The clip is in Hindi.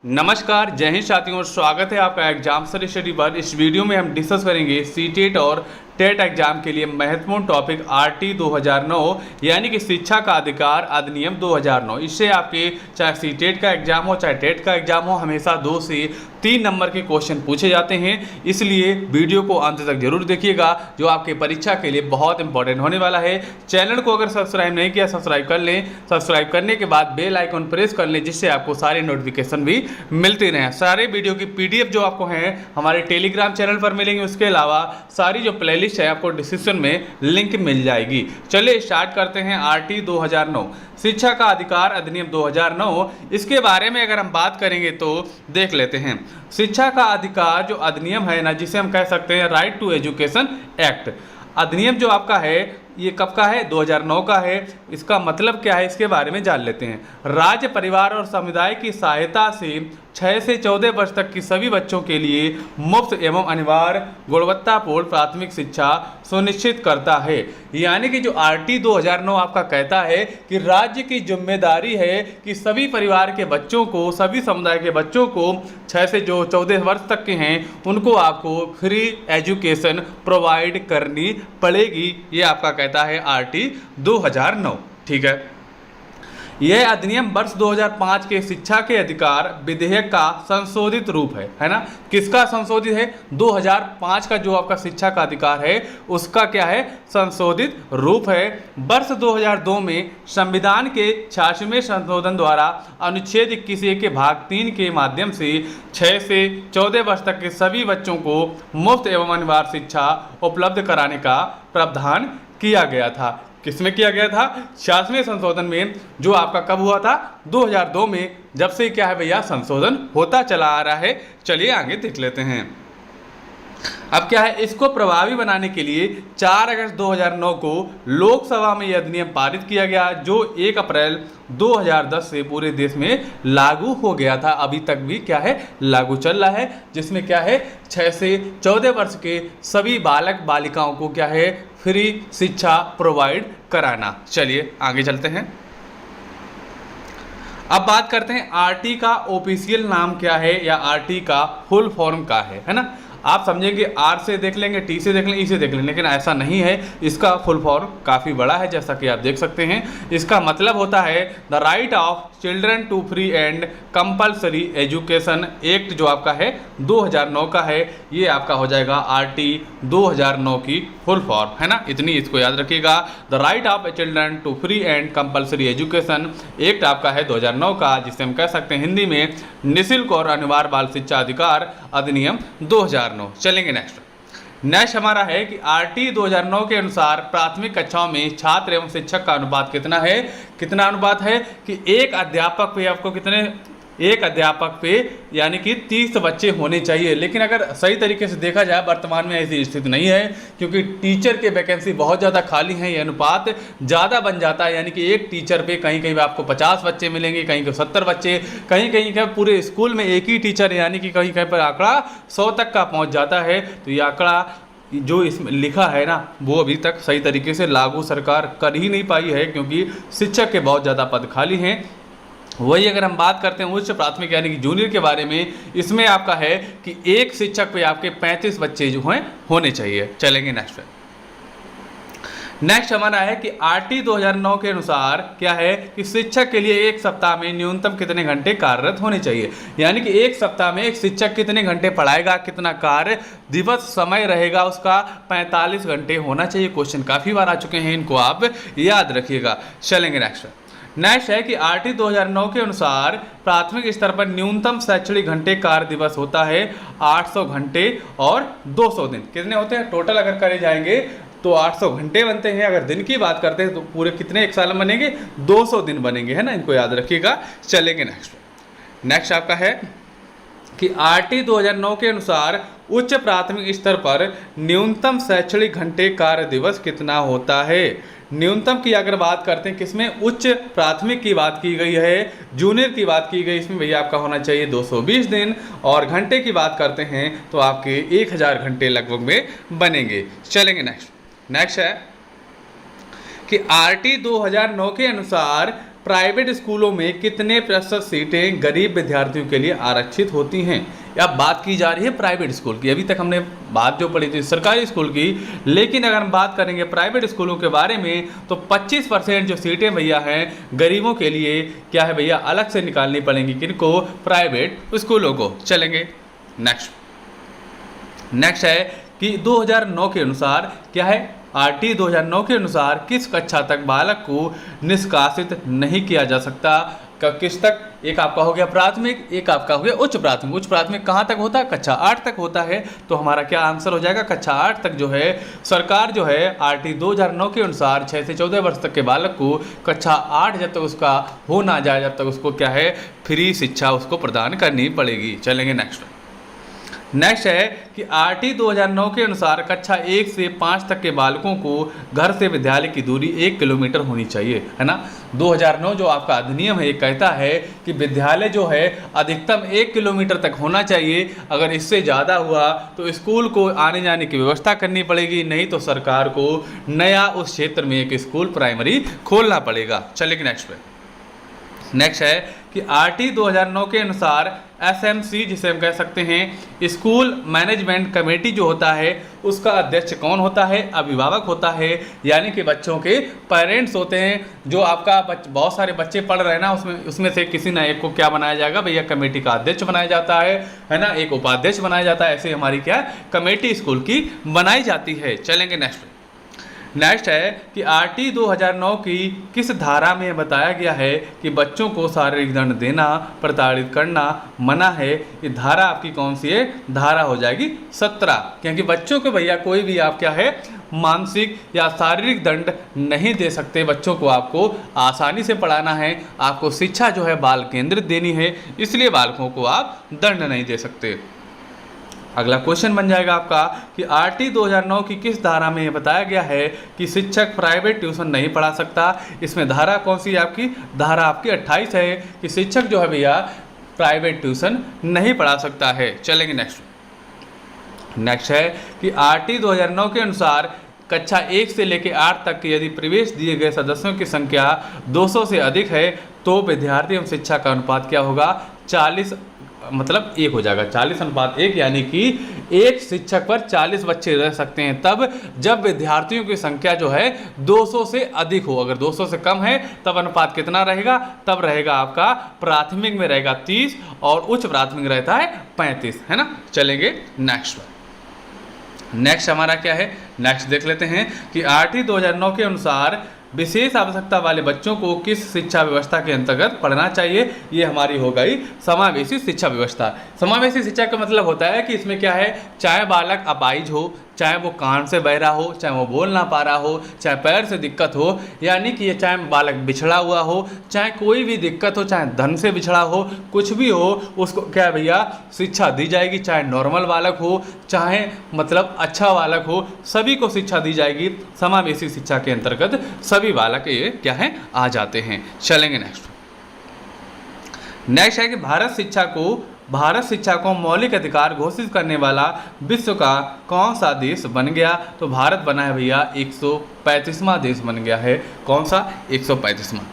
नमस्कार, जय हिंद साथियों। स्वागत है आपका एग्जाम स्टडी पर। इस वीडियो में हम डिस्कस करेंगे सीटेट और टेट एग्जाम के लिए महत्वपूर्ण टॉपिक आरटी 2009 यानी कि शिक्षा का अधिकार अधिनियम 2009। इससे आपके चाहे सीटेट का एग्जाम हो चाहे टेट का एग्जाम हो, हमेशा 2 से 3 नंबर के क्वेश्चन पूछे जाते हैं। इसलिए वीडियो को अंत तक जरूर देखिएगा, जो आपके परीक्षा के लिए बहुत इंपॉर्टेंट होने वाला है। चैनल को अगर सब्सक्राइब नहीं किया, सब्सक्राइब कर लें। सब्सक्राइब करने के बाद बेल आइकन प्रेस कर लें, जिससे आपको सारे नोटिफिकेशन भी मिलते रहें। सारे वीडियो की PDF जो आपको हैं हमारे टेलीग्राम चैनल पर मिलेंगे। उसके अलावा सारी जो प्लेलिस्ट है आपको डिस्क्रिप्शन में लिंक मिल जाएगी। चलिए स्टार्ट करते हैं। आरटी 2009 शिक्षा का अधिकार अधिनियम 2009, इसके बारे में अगर हम बात करेंगे तो देख लेते हैं। शिक्षा का अधिकार जो अधिनियम है ना, जिसे हम कह सकते हैं राइट टू एजुकेशन एक्ट, अधिनियम जो आपका है ये कब का है? 2009 का है। इसका मतलब क्या है, इसके बारे में जान लेते हैं। राज्य, परिवार और समुदाय की सहायता से 6 से 14 वर्ष तक की सभी बच्चों के लिए मुफ्त एवं अनिवार्य गुणवत्तापूर्ण प्राथमिक शिक्षा सुनिश्चित करता है। यानी कि जो आरटी 2009 आपका कहता है कि राज्य की जिम्मेदारी है कि सभी परिवार के बच्चों को, सभी समुदाय के बच्चों को 6 से जो 14 वर्ष तक के हैं उनको आपको फ्री एजुकेशन प्रोवाइड करनी पड़ेगी। ये आपका कहता है आरटी 2009। ठीक है। यह अधिनियम वर्ष 2005 के शिक्षा के अधिकार विधेयक का संशोधित रूप है ना। किसका संशोधित है? 2005 का जो आपका शिक्षा का अधिकार है उसका क्या है? संशोधित रूप है। वर्ष 2002 में संविधान के 86वें संशोधन द्वारा अनुच्छेद 21 के भाग 3 के माध्यम से 6 से 14 वर्ष तक के सभी बच्चों को मुफ्त एवं अनिवार्य शिक्षा उपलब्ध कराने का प्रावधान किया गया था। किसमें किया गया था? 86वें संशोधन में, जो आपका कब हुआ था? 2002 में। जब से क्या है भैया, संशोधन होता चला आ रहा है। चलिए आगे देख लेते हैं। अब क्या है, इसको प्रभावी बनाने के लिए 4 अगस्त 2009 को लोकसभा में यह अधिनियम पारित किया गया, जो 1 अप्रैल 2010 से पूरे देश में लागू हो गया था। अभी तक भी क्या है, लागू चल रहा है। जिसमें क्या है, 6 से 14 वर्ष के सभी बालक बालिकाओं को क्या है, फ्री शिक्षा प्रोवाइड कराना। चलिए आगे चलते हैं। अब बात करते हैं आरटी का ऑफिशियल नाम क्या है या आरटी का फुल फॉर्म क्या है ना। आप समझेंगे आर से देख लेंगे, टी से देख लेंगे, ई से देख लेंगे, लेकिन ऐसा नहीं है। इसका फुल फॉर्म काफ़ी बड़ा है, जैसा कि आप देख सकते हैं। इसका मतलब होता है the right of children to free and compulsory education act, जो आपका है 2009 का है। ये आपका हो जाएगा आरटी 2009 की फुल फॉर्म, है ना। इतनी इसको याद रखिएगा। The right of children to free and compulsory education act आपका है 2009 का, जिसे हम कह सकते हैं हिंदी में निःशुल्क और अनिवार्य बाल शिक्षा अधिकार अधिनियम 2009। चलेंगे नेक्स्ट हमारा है कि आरटी 2009 के अनुसार प्राथमिक कक्षाओं में छात्र एवं शिक्षक का अनुपात कितना है? कितना अनुपात है कि एक अध्यापक पे आपको कितने, एक अध्यापक पे यानी कि 30 बच्चे होने चाहिए। लेकिन अगर सही तरीके से देखा जाए वर्तमान में ऐसी स्थिति नहीं है, क्योंकि टीचर के वैकेंसी बहुत ज़्यादा खाली हैं। ये अनुपात ज़्यादा बन जाता है, यानी कि एक टीचर पे कहीं कहीं आपको 50 बच्चे मिलेंगे, कहीं कहीं 70 बच्चे, कहीं कहीं क्या पूरे स्कूल में एक ही टीचर, यानी कि कहीं कहीं पर आंकड़ा 100 तक का पहुँच जाता है। तो ये आंकड़ा जो इसमें लिखा है ना, वो अभी तक सही तरीके से लागू सरकार कर ही नहीं पाई है, क्योंकि शिक्षक के बहुत ज़्यादा पद खाली हैं। वही अगर हम बात करते हैं उच्च प्राथमिक यानी कि जूनियर के बारे में, इसमें आपका है कि एक शिक्षक पे आपके 35 बच्चे जो हैं होने चाहिए। चलेंगे नेक्स्ट पे। नेक्स्ट हमारा है कि आरटी 2009 के अनुसार क्या है कि शिक्षक के लिए एक सप्ताह में न्यूनतम कितने घंटे कार्यरत होने चाहिए। यानी कि एक सप्ताह में एक शिक्षक कितने घंटे पढ़ाएगा, कितना कार्य दिवस समय रहेगा उसका, 45 घंटे होना चाहिए। क्वेश्चन काफ़ी बार आ चुके हैं, इनको आप याद रखिएगा। चलेंगे नेक्स्ट है कि आरटी 2009 के अनुसार प्राथमिक स्तर पर न्यूनतम शैक्षणिक घंटे कार्य दिवस होता है 800 घंटे और 200 दिन। कितने होते हैं टोटल अगर करे जाएंगे तो 800 घंटे बनते हैं। अगर दिन की बात करते हैं तो पूरे कितने एक साल में बनेंगे? 200 दिन बनेंगे, है ना। इनको याद रखिएगा। चलेंगे नेक्स्ट आपका है कि आरटी 2009 के अनुसार उच्च प्राथमिक स्तर पर न्यूनतम शैक्षणिक घंटे कार्य दिवस कितना होता है। न्यूनतम की अगर बात करते हैं किसमें, उच्च प्राथमिक की बात की गई है, जूनियर की बात की गई, इसमें भैया आपका होना चाहिए 220 दिन। और घंटे की बात करते हैं तो आपके 1000 घंटे लगभग में बनेंगे। चलेंगे नेक्स्ट है कि आरटी 2009 के अनुसार प्राइवेट स्कूलों में कितने प्रतिशत सीटें गरीब विद्यार्थियों के लिए आरक्षित होती हैं। अब बात की जा रही है प्राइवेट स्कूल की, अभी तक हमने बात जो पढ़ी थी सरकारी स्कूल की, लेकिन अगर हम बात करेंगे प्राइवेट स्कूलों के बारे में तो 25% जो सीटें भैया हैं गरीबों के लिए क्या है भैया अलग से निकालनी पड़ेंगी, किनको, प्राइवेट स्कूलों को। चलेंगे नेक्स्ट है कि 2009 के अनुसार क्या है, आरटी 2009 के अनुसार किस कक्षा तक बालक को निष्कासित नहीं किया जा सकता। किस तक, एक आपका हो गया प्राथमिक, एक आपका हो गया उच्च प्राथमिक। उच्च प्राथमिक कहाँ तक होता है, कक्षा 8 तक होता है, तो हमारा क्या आंसर हो जाएगा, कक्षा 8 तक जो है सरकार जो है आरटी 2009 के अनुसार 6 से 14 वर्ष तक के बालक को कक्षा 8 जब तक उसका हो ना जाए जब तक उसको क्या है फ्री शिक्षा उसको प्रदान करनी पड़ेगी। चलेंगे नेक्स्ट है कि आरटी 2009 के अनुसार कक्षा 1 से 5 तक के बालकों को घर से विद्यालय की दूरी 1 किलोमीटर होनी चाहिए, है ना। 2009 जो आपका अधिनियम है ये कहता है कि विद्यालय जो है अधिकतम 1 किलोमीटर तक होना चाहिए, अगर इससे ज़्यादा हुआ तो स्कूल को आने जाने की व्यवस्था करनी पड़ेगी, नहीं तो सरकार को नया उस क्षेत्र में एक स्कूल प्राइमरी खोलना पड़ेगा। चलिए नेक्स्ट है कि आरटी 2009 के अनुसार एसएमसी जिसे हम कह सकते हैं स्कूल मैनेजमेंट कमेटी जो होता है उसका अध्यक्ष कौन होता है, अभिभावक होता है, यानी कि बच्चों के पेरेंट्स होते हैं। जो आपका बहुत सारे बच्चे पढ़ रहे हैं ना उसमें से किसी ना एक को क्या बनाया जाएगा भैया, कमेटी का अध्यक्ष बनाया जाता है ना, एक उपाध्यक्ष बनाया जाता है। ऐसे हमारी क्या कमेटी स्कूल की बनाई जाती है। चलेंगे नेक्स्ट है कि आरटी 2009 की किस धारा में बताया गया है कि बच्चों को शारीरिक दंड देना, प्रताड़ित करना मना है। ये धारा आपकी कौन सी है, धारा हो जाएगी 17, क्योंकि बच्चों को भैया कोई भी आप क्या है मानसिक या शारीरिक दंड नहीं दे सकते। बच्चों को आपको आसानी से पढ़ाना है, आपको शिक्षा जो है बाल केंद्रित देनी है, इसलिए बालकों को आप दंड नहीं दे सकते। अगला क्वेश्चन बन जाएगा आपका कि आरटी 2009 की किस धारा में बताया गया है कि शिक्षक प्राइवेट ट्यूशन नहीं पढ़ा सकता। इसमें धारा कौन सी है आपकी, धारा आपकी 28 है कि शिक्षक जो है भैया प्राइवेट ट्यूशन नहीं पढ़ा सकता है। चलेंगे नेक्स्ट है कि आरटी 2009 के अनुसार कक्षा 1 से लेकर 8 तक के यदि प्रवेश दिए गए सदस्यों की संख्या 200 से अधिक है तो विद्यार्थी एवं शिक्षा का अनुपात क्या होगा, 40 मतलब 1 हो जाएगा, 40:1, यानी कि एक शिक्षक पर 40 बच्चे रह सकते हैं तब जब विद्यार्थियों की संख्या जो है 200 से अधिक हो। अगर 200 से कम है तब अनुपात कितना रहेगा, तब रहेगा आपका प्राथमिक में रहेगा 30 और उच्च प्राथमिक रहता है 35, है ना। चलेंगे नेक्स्ट हमारा क्या है, नेक्स्ट देख लेते हैं कि आरटी 2009 के अनुसार विशेष आवश्यकता वाले बच्चों को किस शिक्षा व्यवस्था के अंतर्गत पढ़ना चाहिए। ये हमारी हो गई समावेशी शिक्षा व्यवस्था। समावेशी शिक्षा का मतलब होता है कि इसमें क्या है, चाहे बालक अपाहिज हो, चाहे वो कान से बहरा हो, चाहे वो बोल ना पा रहा हो, चाहे पैर से दिक्कत हो, यानी कि ये चाहे बालक बिछड़ा हुआ हो, चाहे कोई भी दिक्कत हो, चाहे धन से बिछड़ा हो, कुछ भी हो, उसको क्या भैया शिक्षा दी जाएगी। चाहे नॉर्मल बालक हो, चाहे मतलब अच्छा बालक हो, सभी को शिक्षा दी जाएगी। समावेशी शिक्षा के अंतर्गत सभी बालक ये क्या है आ जाते हैं। चलेंगे नेक्स्ट है कि भारत शिक्षा को मौलिक अधिकार घोषित करने वाला विश्व का कौन सा देश बन गया। तो भारत बना है भैया 135वां देश बन गया है। कौन सा, 135वां।